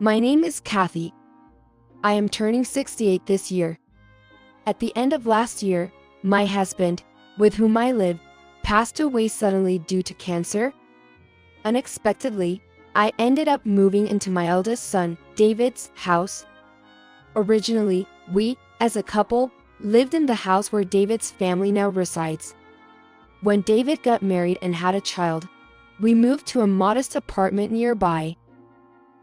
My name is Kathy. I am turning 68 this year. At the end of last year, my husband, with whom I live, passed away suddenly due to cancer. Unexpectedly, I ended up moving into my eldest son, David's, house. Originally, we, as a couple, lived in the house where David's family now resides. When David got married and had a child, we moved to a modest apartment nearby.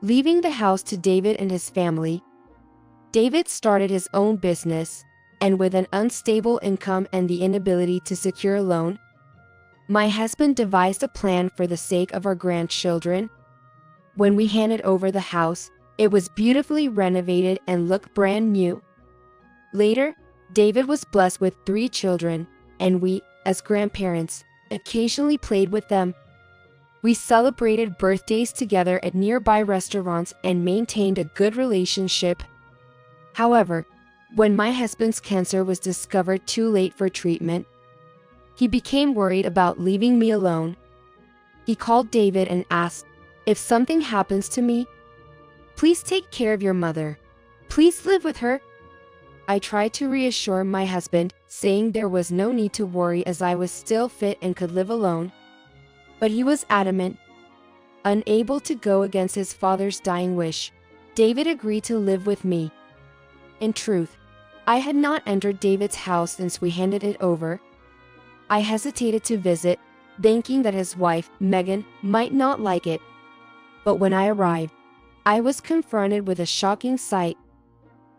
Leaving the house to David and his family, David started his own business, and with an unstable income and the inability to secure a loan, my husband devised a plan for the sake of our grandchildren. When we handed over the house, it was beautifully renovated and looked brand new. Later, David was blessed with 3 children, and we, as grandparents, occasionally played with them. We celebrated birthdays together at nearby restaurants and maintained a good relationship. However, when my husband's cancer was discovered too late for treatment, he became worried about leaving me alone. He called David and asked, "If something happens to me, please take care of your mother. Please live with her." I tried to reassure my husband, saying there was no need to worry as I was still fit and could live alone. But he was adamant. Unable to go against his father's dying wish, David agreed to live with me. In truth, I had not entered David's house since we handed it over. I hesitated to visit, thinking that his wife, Megan, might not like it. But when I arrived, I was confronted with a shocking sight.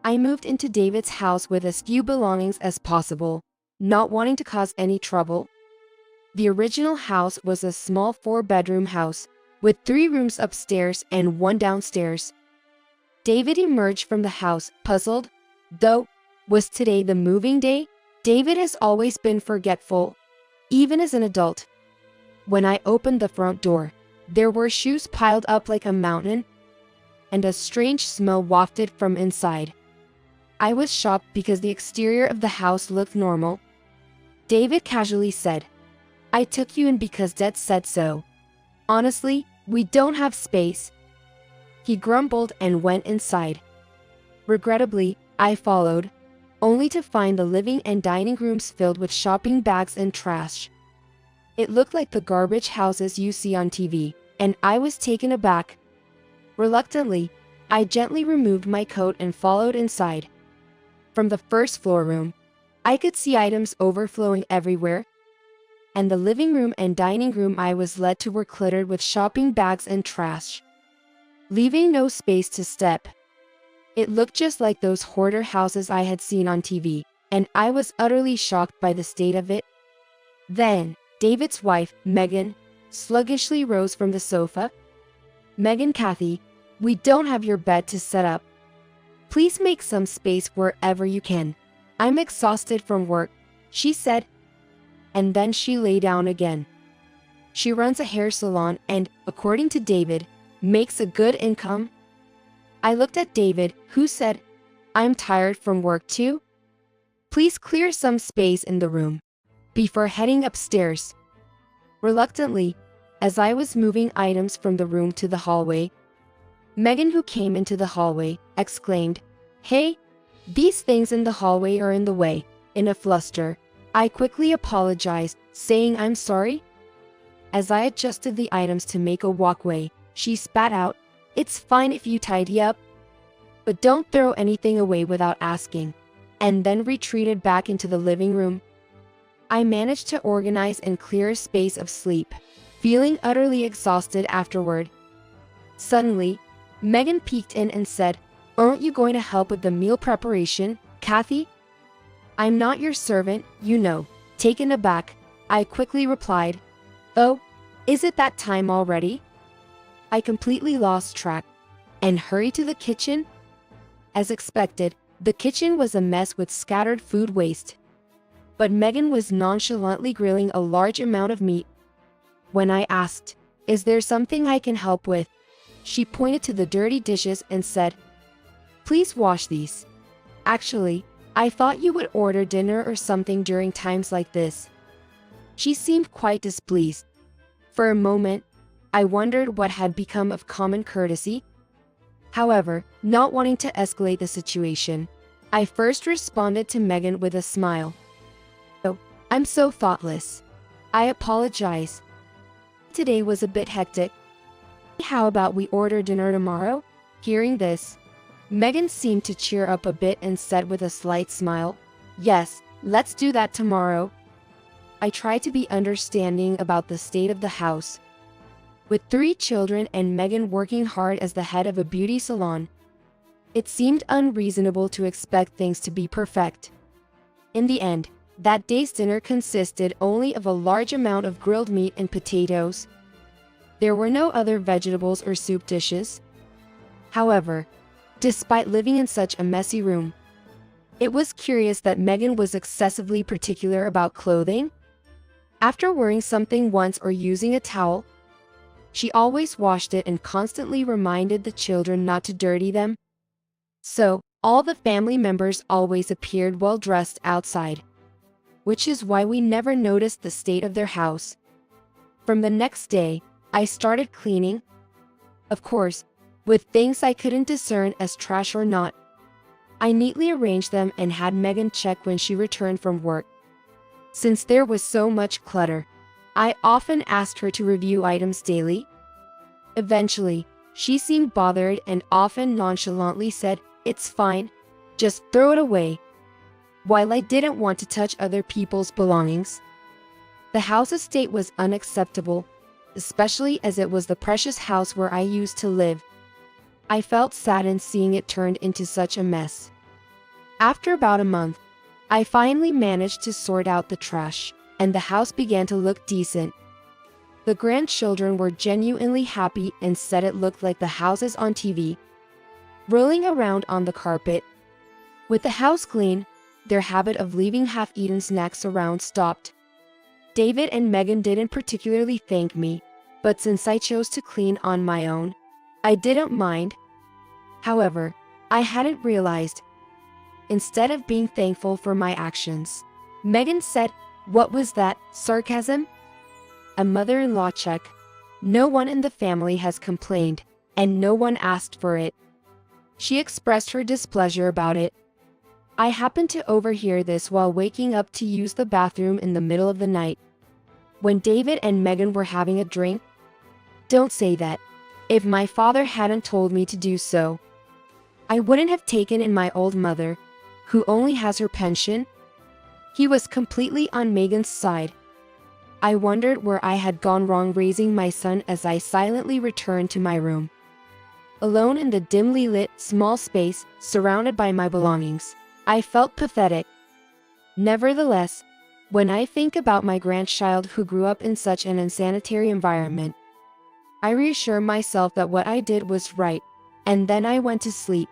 I moved into David's house with as few belongings as possible, not wanting to cause any trouble. The original house was a small 4-bedroom house, with 3 rooms upstairs and 1 downstairs. David emerged from the house, puzzled. Though, was today the moving day? David has always been forgetful, even as an adult. When I opened the front door, there were shoes piled up like a mountain, and a strange smell wafted from inside. I was shocked because the exterior of the house looked normal. David casually said, "I took you in because Dad said so. Honestly, we don't have space." He grumbled and went inside. Regrettably, I followed, only to find the living and dining rooms filled with shopping bags and trash. It looked like the garbage houses you see on TV, and I was taken aback. Reluctantly, I gently removed my coat and followed inside. From the first floor room, I could see items overflowing everywhere, and the living room and dining room I was led to were cluttered with shopping bags and trash, leaving no space to step. It looked just like those hoarder houses I had seen on TV, and I was utterly shocked by the state of it. Then, David's wife, Megan, sluggishly rose from the sofa. "Megan, Kathy, we don't have your bed to set up. Please make some space wherever you can. I'm exhausted from work," she said. And then she lay down again. She runs a hair salon and, according to David, makes a good income. I looked at David, who said, "I'm tired from work too. Please clear some space in the room," before heading upstairs. Reluctantly, as I was moving items from the room to the hallway, Megan, who came into the hallway, exclaimed, "Hey, these things in the hallway are in the way." In a fluster, I quickly apologized, saying I'm sorry. As I adjusted the items to make a walkway, she spat out, "It's fine if you tidy up, but don't throw anything away without asking," and then retreated back into the living room. I managed to organize and clear a space of sleep, feeling utterly exhausted afterward. Suddenly, Megan peeked in and said, "Aren't you going to help with the meal preparation, Kathy?" "I'm not your servant, you know." Taken aback, I quickly replied, "Oh, is it that time already?" I completely lost track and hurried to the kitchen. As expected, the kitchen was a mess with scattered food waste. But Megan was nonchalantly grilling a large amount of meat. When I asked, "Is there something I can help with?" she pointed to the dirty dishes and said, "Please wash these. Actually, I thought you would order dinner or something during times like this." She seemed quite displeased. For a moment, I wondered what had become of common courtesy. However, not wanting to escalate the situation, I first responded to Megan with a smile. "Oh, I'm so thoughtless. I apologize. Today was a bit hectic. How about we order dinner tomorrow?" Hearing this, Megan seemed to cheer up a bit and said with a slight smile, "Yes, let's do that tomorrow." I tried to be understanding about the state of the house. With 3 children and Megan working hard as the head of a beauty salon, it seemed unreasonable to expect things to be perfect. In the end, that day's dinner consisted only of a large amount of grilled meat and potatoes. There were no other vegetables or soup dishes. However, despite living in such a messy room, it was curious that Megan was excessively particular about clothing. After wearing something once or using a towel, she always washed it and constantly reminded the children not to dirty them. So, all the family members always appeared well dressed outside, which is why we never noticed the state of their house. From the next day, I started cleaning. Of course, with things I couldn't discern as trash or not. I neatly arranged them and had Megan check when she returned from work. Since there was so much clutter, I often asked her to review items daily. Eventually, she seemed bothered and often nonchalantly said, "It's fine, just throw it away." While I didn't want to touch other people's belongings, the house's state was unacceptable, especially as it was the precious house where I used to live. I felt saddened seeing it turned into such a mess. After about a month, I finally managed to sort out the trash, and the house began to look decent. The grandchildren were genuinely happy and said it looked like the houses on TV, rolling around on the carpet. With the house clean, their habit of leaving half-eaten snacks around stopped. David and Megan didn't particularly thank me, but since I chose to clean on my own, I didn't mind. However, I hadn't realized. Instead of being thankful for my actions, Megan said, "What was that, sarcasm?" A mother-in-law check. No one in the family has complained, and no one asked for it. She expressed her displeasure about it. I happened to overhear this while waking up to use the bathroom in the middle of the night. When David and Megan were having a drink, "Don't say that. If my father hadn't told me to do so, I wouldn't have taken in my old mother, who only has her pension." He was completely on Megan's side. I wondered where I had gone wrong raising my son as I silently returned to my room. Alone in the dimly lit, small space, surrounded by my belongings, I felt pathetic. Nevertheless, when I think about my grandchild who grew up in such an unsanitary environment, I reassure myself that what I did was right, and then I went to sleep.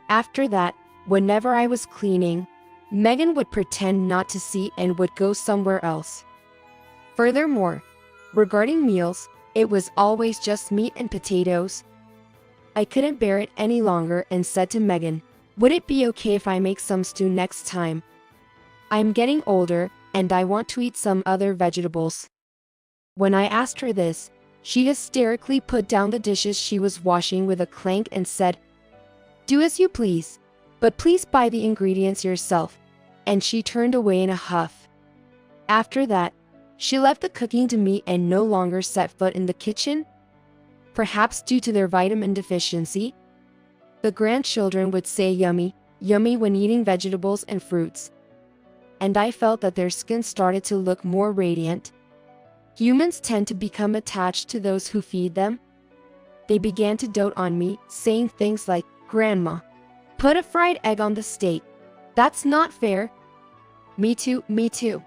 After that, whenever I was cleaning, Megan would pretend not to see and would go somewhere else. Furthermore, regarding meals, it was always just meat and potatoes. I couldn't bear it any longer and said to Megan, "Would it be okay if I make some stew next time? I'm getting older, and I want to eat some other vegetables." When I asked her this, she hysterically put down the dishes she was washing with a clank and said, "Do as you please, but please buy the ingredients yourself," and she turned away in a huff. After that, she left the cooking to me and no longer set foot in the kitchen. Perhaps due to their vitamin deficiency, the grandchildren would say yummy, yummy when eating vegetables and fruits. And I felt that their skin started to look more radiant. Humans tend to become attached to those who feed them. They began to dote on me, saying things like, "Grandma, put a fried egg on the steak. That's not fair." "Me too, me too."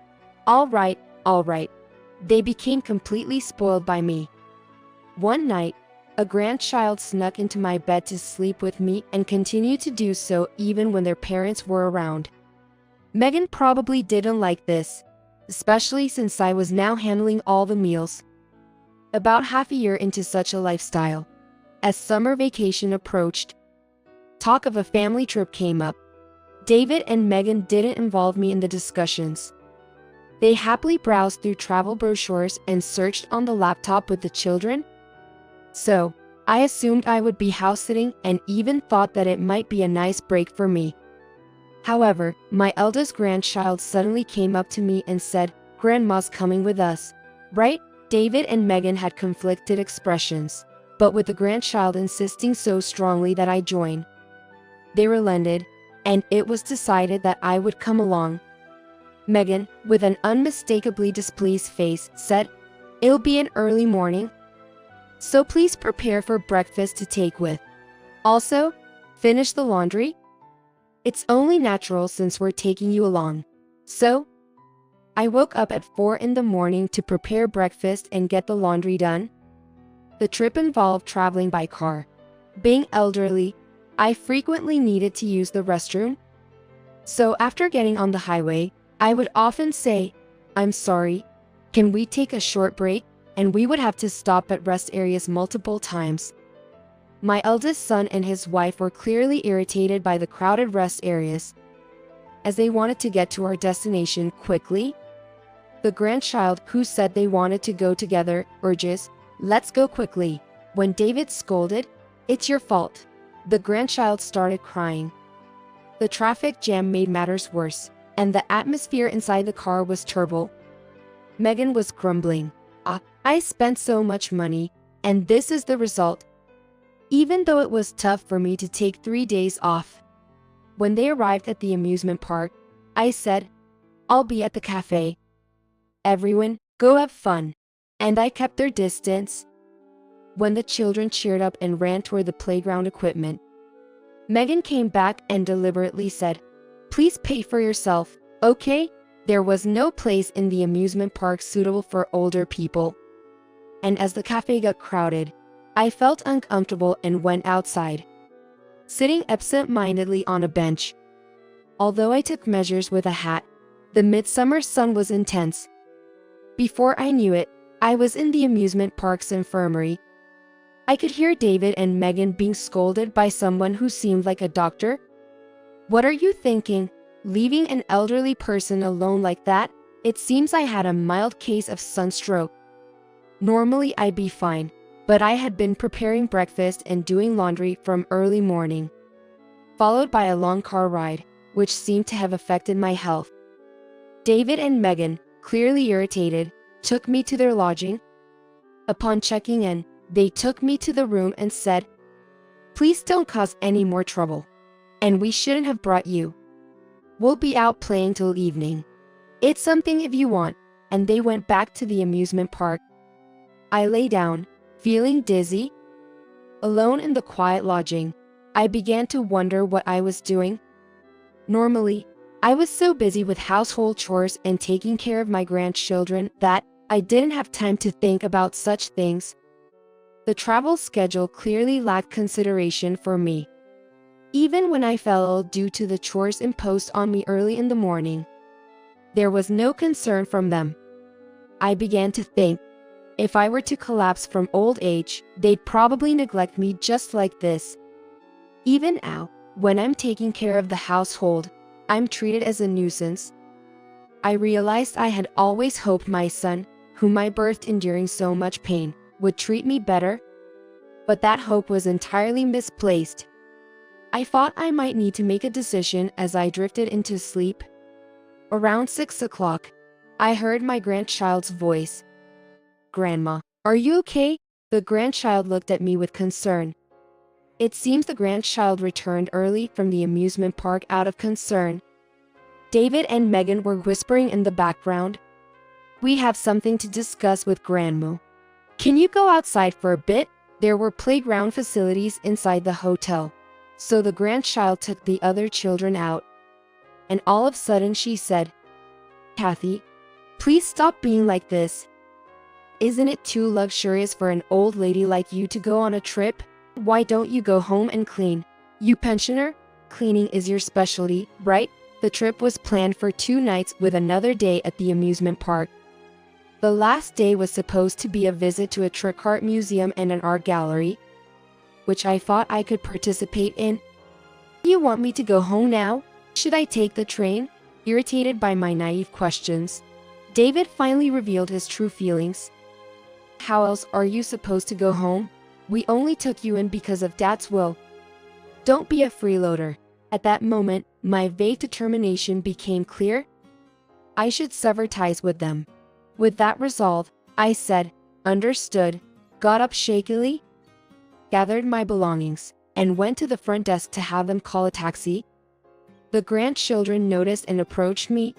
All right, all right. They became completely spoiled by me. One night, a grandchild snuck into my bed to sleep with me and continued to do so even when their parents were around. Megan probably didn't like this, especially since I was now handling all the meals. About half a year into such a lifestyle, as summer vacation approached, talk of a family trip came up. David and Megan didn't involve me in the discussions. They happily browsed through travel brochures and searched on the laptop with the children. So, I assumed I would be house sitting and even thought that it might be a nice break for me. However, my eldest grandchild suddenly came up to me and said, "Grandma's coming with us, right?" David and Megan had conflicted expressions, but with the grandchild insisting so strongly that I join, they relented, and it was decided that I would come along. Megan, with an unmistakably displeased face, said, "It'll be an early morning, so please prepare for breakfast to take with. Also, finish the laundry. It's only natural since we're taking you along." So, I woke up at 4 in the morning to prepare breakfast and get the laundry done. The trip involved traveling by car. Being elderly, I frequently needed to use the restroom. So after getting on the highway, I would often say, "I'm sorry, can we take a short break?" And we would have to stop at rest areas multiple times. My eldest son and his wife were clearly irritated by the crowded rest areas, as they wanted to get to our destination quickly. The grandchild, who said they wanted to go together, urges, "Let's go quickly." When David scolded, "It's your fault," the grandchild started crying. The traffic jam made matters worse, and the atmosphere inside the car was terrible. Megan was grumbling, "I spent so much money, and this is the result." Even though it was tough for me to take 3 days off. When they arrived at the amusement park, I said, "I'll be at the cafe. Everyone, go have fun." And I kept their distance. When the children cheered up and ran toward the playground equipment, Megan came back and deliberately said, "Please pay for yourself, okay?" There was no place in the amusement park suitable for older people. And as the cafe got crowded, I felt uncomfortable and went outside, sitting absent-mindedly on a bench. Although I took measures with a hat, the midsummer sun was intense. Before I knew it, I was in the amusement park's infirmary. I could hear David and Megan being scolded by someone who seemed like a doctor. "What are you thinking? Leaving an elderly person alone like that?" It seems I had a mild case of sunstroke. Normally I'd be fine, but I had been preparing breakfast and doing laundry from early morning, followed by a long car ride, which seemed to have affected my health. David and Megan, clearly irritated, took me to their lodging. Upon checking in, they took me to the room and said, "Please don't cause any more trouble. And we shouldn't have brought you. We'll be out playing till evening. It's something if you want." And they went back to the amusement park. I lay down, feeling dizzy. Alone in the quiet lodging, I began to wonder what I was doing. Normally, I was so busy with household chores and taking care of my grandchildren that I didn't have time to think about such things. The travel schedule clearly lacked consideration for me. Even when I fell ill due to the chores imposed on me early in the morning, there was no concern from them. I began to think, if I were to collapse from old age, they'd probably neglect me just like this. Even now, when I'm taking care of the household, I'm treated as a nuisance. I realized I had always hoped my son, whom I birthed enduring so much pain, would treat me better. But that hope was entirely misplaced. I thought I might need to make a decision as I drifted into sleep. Around 6 o'clock, I heard my grandchild's voice. "Grandma, are you okay?" The grandchild looked at me with concern. It seems the grandchild returned early from the amusement park out of concern. David and Megan were whispering in the background. "We have something to discuss with Grandma. Can you go outside for a bit?" There were playground facilities inside the hotel, so the grandchild took the other children out. And all of a sudden she said, "Kathy, please stop being like this. Isn't it too luxurious for an old lady like you to go on a trip? Why don't you go home and clean? You pensioner, cleaning is your specialty, right?" The trip was planned for 2 nights with another day at the amusement park. The last day was supposed to be a visit to a trick art museum and an art gallery, which I thought I could participate in. "You want me to go home now? Should I take the train?" Irritated by my naive questions, David finally revealed his true feelings. "How else are you supposed to go home? We only took you in because of Dad's will. Don't be a freeloader." At that moment, my vague determination became clear. I should sever ties with them. With that resolve, I said, "Understood," got up shakily, gathered my belongings, and went to the front desk to have them call a taxi. The grandchildren noticed and approached me.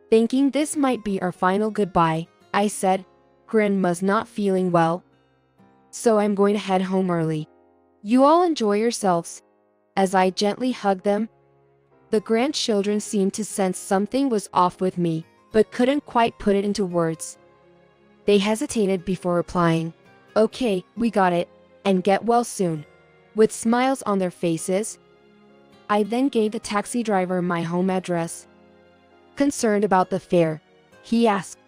Thinking this might be our final goodbye, I said, "Grandma's not feeling well, so I'm going to head home early. You all enjoy yourselves," as I gently hugged them. The grandchildren seemed to sense something was off with me, but couldn't quite put it into words. They hesitated before replying, "Okay, we got it, and get well soon," with smiles on their faces. I then gave the taxi driver my home address. Concerned about the fare, he asked,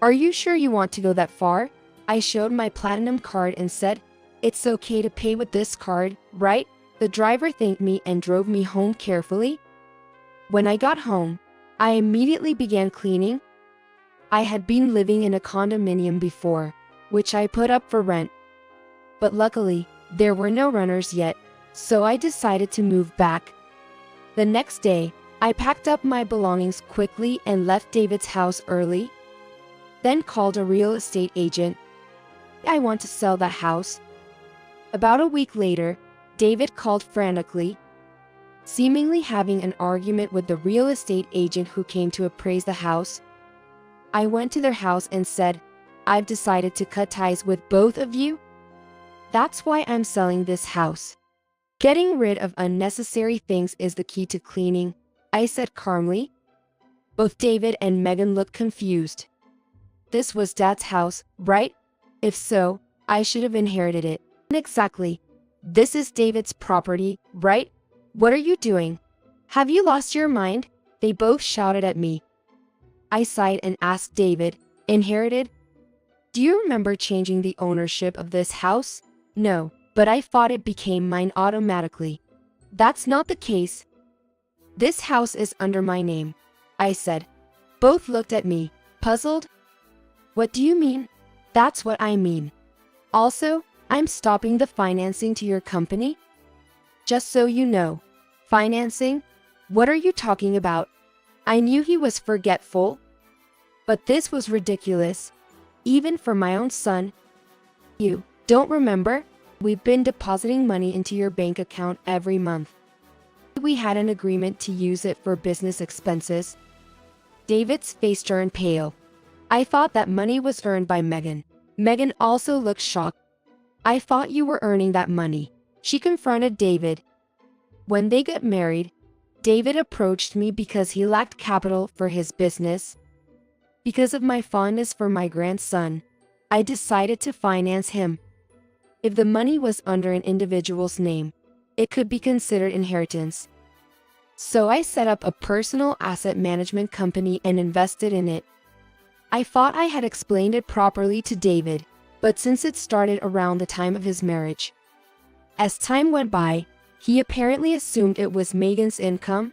"Are you sure you want to go that far?" I showed my platinum card and said, "It's okay to pay with this card, right?" The driver thanked me and drove me home carefully. When I got home, I immediately began cleaning. I had been living in a condominium before, which I put up for rent. But luckily, there were no renters yet, so I decided to move back. The next day, I packed up my belongings quickly and left David's house early. Then called a real estate agent. "I want to sell that house." About a week later, David called frantically, seemingly having an argument with the real estate agent who came to appraise the house. I went to their house and said, "I've decided to cut ties with both of you. That's why I'm selling this house. Getting rid of unnecessary things is the key to cleaning," I said calmly. Both David and Megan looked confused. This was Dad's house, right? If so, I should have inherited it. Exactly. This is David's property, right? What are you doing? Have you lost your mind? They both shouted at me. I sighed and asked David, "Inherited? Do you remember changing the ownership of this house?" "No, but I thought it became mine automatically." "That's not the case. This house is under my name," I said. Both looked at me, puzzled. "What do you mean?" "That's what I mean. Also, I'm stopping the financing to your company." "Just so you know." "Financing? What are you talking about?" I knew he was forgetful, but this was ridiculous, even for my own son. "You don't remember? We've been depositing money into your bank account every month. We had an agreement to use it for business expenses." David's face turned pale. I thought that money was earned by Megan. Megan also looked shocked. "I thought you were earning that money," she confronted David. When they got married, David approached me because he lacked capital for his business. Because of my fondness for my grandson, I decided to finance him. If the money was under an individual's name, it could be considered inheritance. So I set up a personal asset management company and invested in it. I thought I had explained it properly to David, but since it started around the time of his marriage, as time went by, he apparently assumed it was Megan's income.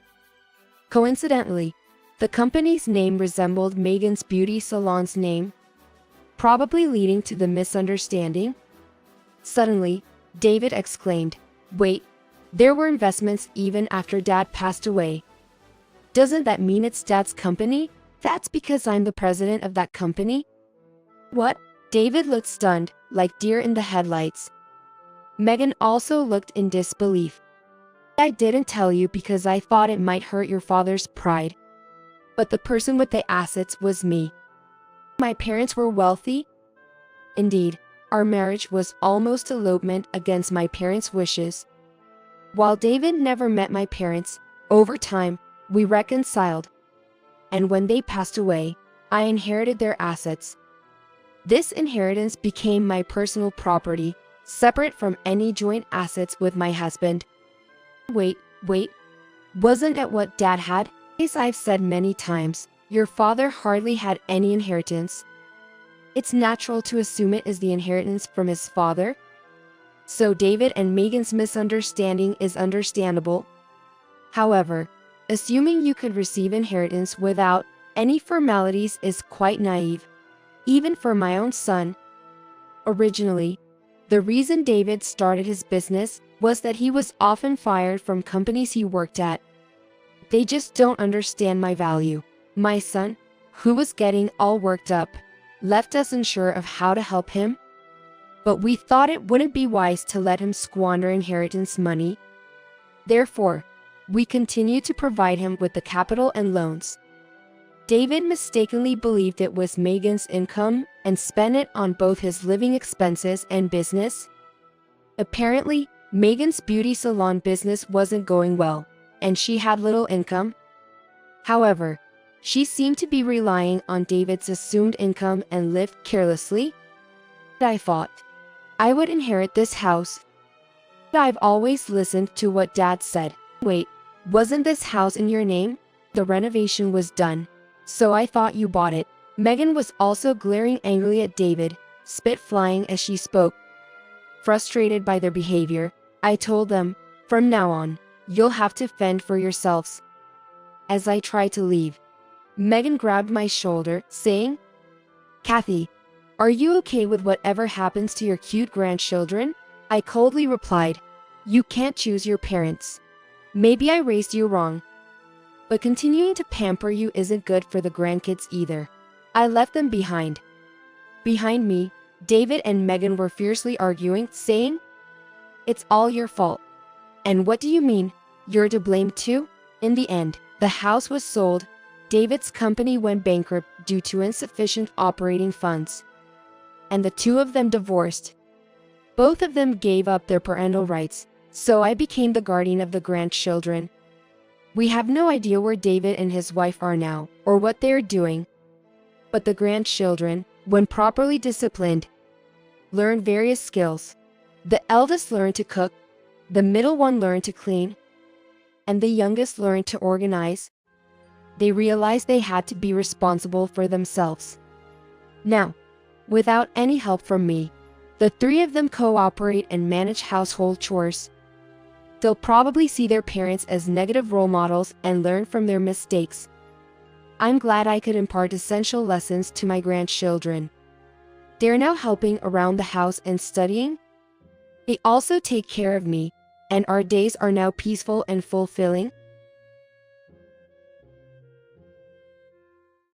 Coincidentally, the company's name resembled Megan's beauty salon's name, probably leading to the misunderstanding. Suddenly, David exclaimed, "Wait, there were investments even after Dad passed away. Doesn't that mean it's Dad's company?" "That's because I'm the president of that company." "What?" David looked stunned, like deer in the headlights. Megan also looked in disbelief. "I didn't tell you because I thought it might hurt your father's pride. But the person with the assets was me. My parents were wealthy. Indeed, our marriage was almost elopement against my parents' wishes. While David never met my parents, over time, we reconciled. And when they passed away, I inherited their assets. This inheritance became my personal property, separate from any joint assets with my husband." Wait, wasn't that what Dad had? As I've said many times, your father hardly had any inheritance. It's natural to assume it is the inheritance from his father. So David and Megan's misunderstanding is understandable. However, assuming you could receive inheritance without any formalities is quite naive, even for my own son. Originally, The reason David started his business was that he was often fired from companies he worked at. They just don't understand my value. My son, who was getting all worked up, left us unsure of how to help him. But we thought it wouldn't be wise to let him squander inheritance money. Therefore, we continued to provide him with the capital and loans. David mistakenly believed it was Megan's income and spent it on both his living expenses and business. Apparently, Megan's beauty salon business wasn't going well, and she had little income. However, she seemed to be relying on David's assumed income and lived carelessly. I thought I would inherit this house. I've always listened to what Dad said. Wait, wasn't this house in your name? The renovation was done, so I thought you bought it. Megan was also glaring angrily at David, spit flying as she spoke. Frustrated by their behavior, I told them, from now on, you'll have to fend for yourselves. As I tried to leave, Megan grabbed my shoulder, saying, "Kathy, are you okay with whatever happens to your cute grandchildren?" I coldly replied, "You can't choose your parents. Maybe I raised you wrong, but continuing to pamper you isn't good for the grandkids either." I left them behind. Behind me, David and Megan were fiercely arguing, saying, "It's all your fault. And what do you mean? You're to blame too?" In the end, the house was sold. David's company went bankrupt due to insufficient operating funds, and the two of them divorced. Both of them gave up their parental rights, so I became the guardian of the grandchildren. We have no idea where David and his wife are now, or what they are doing. But the grandchildren, when properly disciplined, learn various skills. The eldest learned to cook, the middle one learned to clean, and the youngest learned to organize. They realized they had to be responsible for themselves. Now, without any help from me, the three of them cooperate and manage household chores. They'll probably see their parents as negative role models and learn from their mistakes. I'm glad I could impart essential lessons to my grandchildren. They're now helping around the house and studying. They also take care of me, and our days are now peaceful and fulfilling.